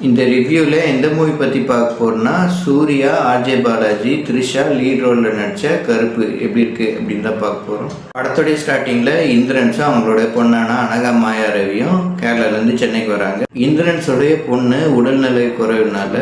இந்த ரிவ்யூவில் எந்த மூவி பற்றி பார்க்க போகிறோம்னா சூர்யா, ஆர்ஜே பாலாஜி, த்ரிஷா லீட் ரோலில் நடித்த கருப்பு எப்படி இருக்குது அப்படின்னு தான் பார்க்க போகிறோம். படத்துடைய ஸ்டார்டிங்கில் இந்திரன்ஸும் அவங்களோட பொண்ணான அனகா மாயா ரவியும் கேரளாலேருந்து சென்னைக்கு வராங்க. இந்திரன்ஸோடைய பொண்ணு உடல்நிலை குறைவுனால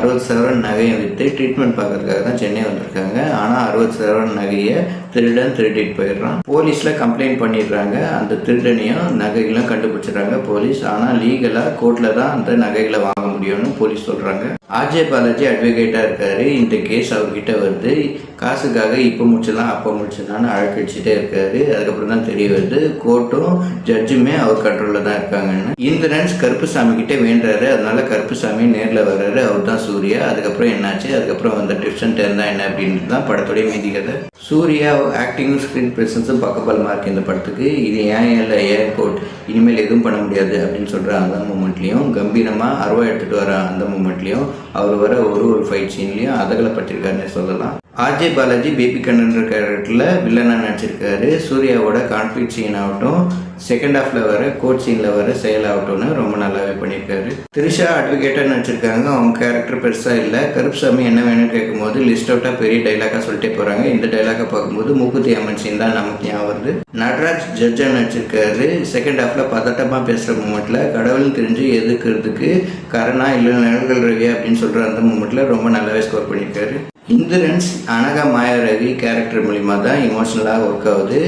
60 சவரன் நகையை விற்று ட்ரீட்மெண்ட் பார்க்கறதுக்காக தான் சென்னை வந்திருக்காங்க. ஆனால் 60 சவரன் நகையை திருடிட்டு போயிடுறான். போலீஸில் கம்ப்ளைண்ட் பண்ணிடுறாங்க. அந்த திருடனையும் நகைகளும் கண்டுபிடிச்சிடுறாங்க போலீஸ். ஆனால் லீகலாக கோர்ட்டில் தான் அந்த நகைகளை வாங்க முடியும்னு போலீஸ் சொல்கிறாங்க. ஆர்ஜே பாலாஜி அட்வொகேட்டாக இருக்காரு. இந்த கேஸ் அவர்கிட்ட வருது. காசுக்காக இப்போ முடிச்சலாம் அப்போ முடிச்சலான்னு அழக்கடிச்சிட்டே இருக்காரு. அதுக்கப்புறம் தான் தெரிய வருது கோர்ட்டும் ஜட்ஜுமே அவர் கண்ட்ரோலில் தான் இருக்காங்கன்னு. இந்திரன்ஸ் கருப்புசாமி கிட்டே வேண்டுறாரு. அதனால கருப்புசாமி நேரில் வர்றாரு. அவர் தான் சூர்யா. அதுக்கப்புறம் என்னாச்சு, அதுக்கப்புறம் வந்த டிப்ஷன் இருந்தால் என்ன அப்படின்ட்டு தான் படத்துடைய மீதி கதை. சூர்யா ஆக்டிங்கும் ஸ்க்ரீன் ப்ரெசன்ஸும் பக்கபலமாக இருக்குது இந்த படத்துக்கு. இது ஏன் இல்லை ஏன் கோர்ட் இனிமேல் எதுவும் பண்ண முடியாது அப்படின்னு சொல்கிற அந்த மூமெண்ட்லேயும், கம்பீரமாக அருவா எடுத்துகிட்டு வர அந்த மூமெண்ட்லேயும், அவர் வர ஒரு ஃபைட் சீன்லேயும் அதகளை பற்றிருக்காருன்னு சொல்லலாம். ஆர்ஜே பாலாஜி பேபி கண்ணன்ற கேரக்டரில் வில்லனாக நடிச்சிருக்காரு. சூர்யாவோட கான்ஃப்ளிக்ட் சீன் ஆகட்டும், செகண்ட் ஹாஃபில் வர கோர்ட் சீனில் வர செயலாகட்டும்னு ரொம்ப நல்லாவே பண்ணியிருக்காரு. த்ரிஷா அட்வொகேட்டாக நடிச்சிருக்காங்க. அவங்க கேரக்டர் பெருசாக இல்லை. கருப்புசாமி என்ன வேணும்னு கேட்கும்போது லிஸ்ட் அவுட்டாக பெரிய டைலாக்காக சொல்லிட்டே போகிறாங்க. இந்த டைலாக்கை பார்க்கும்போது மூக்குத்தி அம்மன் சீன் தான் நமக்கு ஞாபகம் வருது. நடராஜ் ஜட்ஜாக நடிச்சிருக்காரு. செகண்ட் ஹாஃபில் பதட்டமாக பேசுகிற மூமெண்ட்டில் கடவுள்னு தெரிஞ்சு எதுக்கிறதுக்கு கரணா இல்லை நிழல்கள் ரவி அப்படின்னு சொல்கிற அந்த மூமெண்ட்டில் ரொம்ப நல்லாவே ஸ்கோர் பண்ணியிருக்காரு. இந்திரன்ஸ் அனகா மாயா ரவி கேரக்டர் மூலிமா தான் இமோஷ்னலாக ஒர்க் ஆகுது.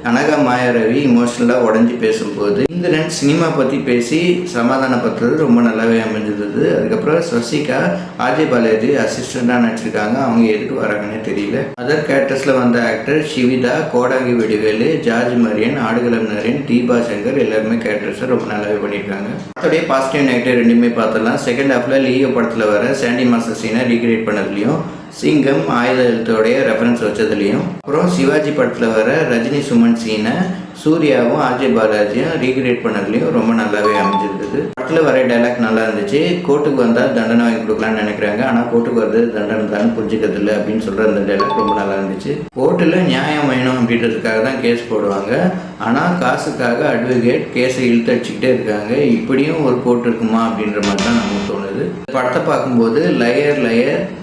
அனகா மாயா ரவி இமோஷ்னலாக உடஞ்சி பேசும்போது இந்திரன்ஸ் சினிமா பற்றி பேசி சமாதானப்படுத்துறது ரொம்ப நல்லாவே அமைஞ்சிருந்தது. அதுக்கப்புறம் சசிகா ஆர்ஜே பாலாஜி அசிஸ்டண்டாக நடிச்சிருக்காங்க. அவங்க எதுக்கு வராங்கன்னே தெரியல. அதர் கேரக்டர்ஸில் வந்த ஆக்டர் ஷிவிதா, கோடாங்கி வெடிவேலு, ஜார்ஜ் மரியன், ஆடுகளம் நரேன், தீபா சங்கர் எல்லாருமே கேரக்டர்ஸை ரொம்ப நல்லாவே பண்ணியிருக்காங்க. அதோடைய பாசிட்டிவ் நெகட்டிவ் ரெண்டுமே பார்த்தலாம். செகண்ட் ஹாஃபில் லியோ படத்தில் வர சாண்டி மாஸ்டர் சீனை ரீக்ரியேட் பண்ணதுலையும், சிங்கம் ஆயுத எழுத்தோடைய ரெஃபரன்ஸ் வச்சதுலையும், அப்புறம் சிவாஜி படத்தில் வர ரஜினி சுமன் சீனை சூர்யாவும் ஆர்ஜே பாலாஜியும் ரீக்ரியேட் பண்ணதுலையும் ரொம்ப நல்லாவே அமைஞ்சிருக்குது. படத்தில் வர டைலாக் நல்லா இருந்துச்சு. கோர்ட்டுக்கு வந்தால் தண்டனை வாங்கி கொடுக்கலான்னு நினைக்கிறாங்க. ஆனால் கோர்ட்டுக்கு வருது தண்டனை தான் புரிஞ்சுக்கிறது இல்லை அப்படின்னு சொல்கிற அந்த டைலாக் ரொம்ப நல்லா இருந்துச்சு. கோர்ட்டில் நியாயம் வேணும் அப்படின்றதுக்காக தான் கேஸ் போடுவாங்க. ஆனால் காசுக்காக அட்வொகேட் கேஸை இழுத்தடிச்சுக்கிட்டே இருக்காங்க. இப்படியும் ஒரு கோர்ட் இருக்குமா அப்படின்ற மாதிரி தான் நமக்கு தோணுது. படத்தை பார்க்கும்போது liar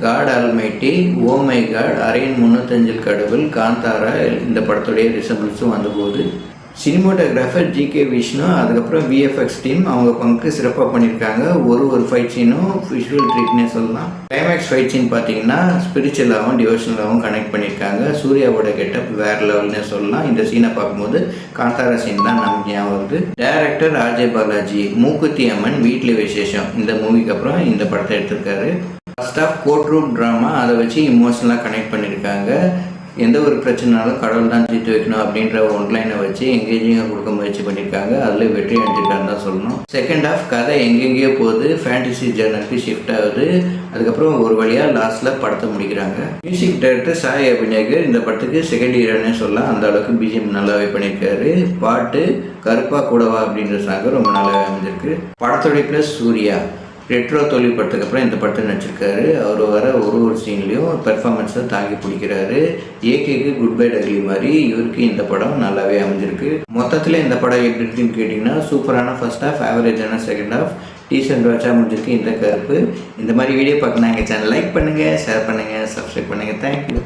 God Almighty, oh my God, அரையன் 305 கடவுள், காந்தாரா இந்த படத்துடைய ரிசம்பிள்ஸும் வந்தபோது சினிமோட்டோகிராஃபர் ஜி.கே. விஷ்ணு, அதுக்கப்புறம் விஎஃப்எக்ஸ் டீம் அவங்க பங்கு சிறப்பாக பண்ணியிருக்காங்க. ஒரு ஃபைட் சீனும் விஷுவல் ட்ரீட்னே சொல்லலாம். கிளைமேக்ஸ் ஃபைட் சீன் பார்த்தீங்கன்னா ஸ்பிரிச்சுவலாகவும் டிவோஷனலாகவும் கனெக்ட் பண்ணியிருக்காங்க. சூர்யாவோட கெட்டப் வேறு லெவல்னே சொல்லலாம். இந்த சீனை பார்க்கும்போது காந்தாரா சீன் தான் நமக்கு ஞாபகம் வருது. டைரக்டர் ஆர்ஜே பாலாஜி மூக்குத்தி அம்மன் வீட்டில் விசேஷம் இந்த மூவிக்கு அப்புறம் இந்த படத்தை எடுத்திருக்காரு. First of court room drama, அதை வச்சு இமோஷனலாக கனெக்ட் பண்ணியிருக்காங்க. எந்த ஒரு பிரச்சனைனாலும் கடவுள் தான் தீர்த்து வைக்கணும் அப்படின்ற ஒன்லைனை வச்சு எங்கேஜிங்காக கொடுக்க முயற்சி பண்ணியிருக்காங்க. அதில் வெற்றி அடைஞ்சிருக்கான்னு தான் சொல்லணும். செகண்ட் ஹாஃப் கதை எங்கெங்கேயோ போகுது, ஃபேண்டசி ஜர்னலுக்கு ஷிஃப்ட் ஆகுது. அதுக்கப்புறம் ஒரு வழியாக லாஸ்ட்டில் படத்தை முடிக்கிறாங்க. மியூசிக் டைரக்டர் சாய் அபிநயகர் இந்த படத்துக்கு செகண்ட் ஹீரோனே சொல்லலாம். அந்த அளவுக்கு பிஜிஎம் நல்லாவே பண்ணியிருக்காரு. பாட்டு கருப்பா கூடவா அப்படின்ற சாங்க ரொம்ப நல்லாவே அமைஞ்சிருக்கு. படத்துடைய ப்ளஸ் சூர்யா ரெட்ரோ தொழில் படத்துக்கு அப்புறம் இந்த படத்தை நடிச்சிருக்காரு. அவர் வர ஒரு சீன்லேயும் பெர்ஃபார்மன்ஸை தாங்கி பிடிக்கிறாரு. ஏகேக்கு குட் பை டக்லி மாதிரி இவருக்கு இந்த படம் நல்லாவே அமைஞ்சிருக்கு. மொத்தத்தில் இந்த படம் எப்படி இருக்குன்னு கேட்டிங்கன்னா சூப்பரான ஃபர்ஸ்ட் ஹாஃப், ஆவரேஜான செகண்ட் ஹாஃப், டீசென்ட் வச்சா முடிஞ்சிருக்கு இந்த கருப்பு. இந்த மாதிரி வீடியோ பார்க்கணும் எங்கள் சேனல் லைக் பண்ணுங்கள், ஷேர் பண்ணுங்கள், சப்ஸ்கிரைப் பண்ணுங்கள். தேங்க்யூ.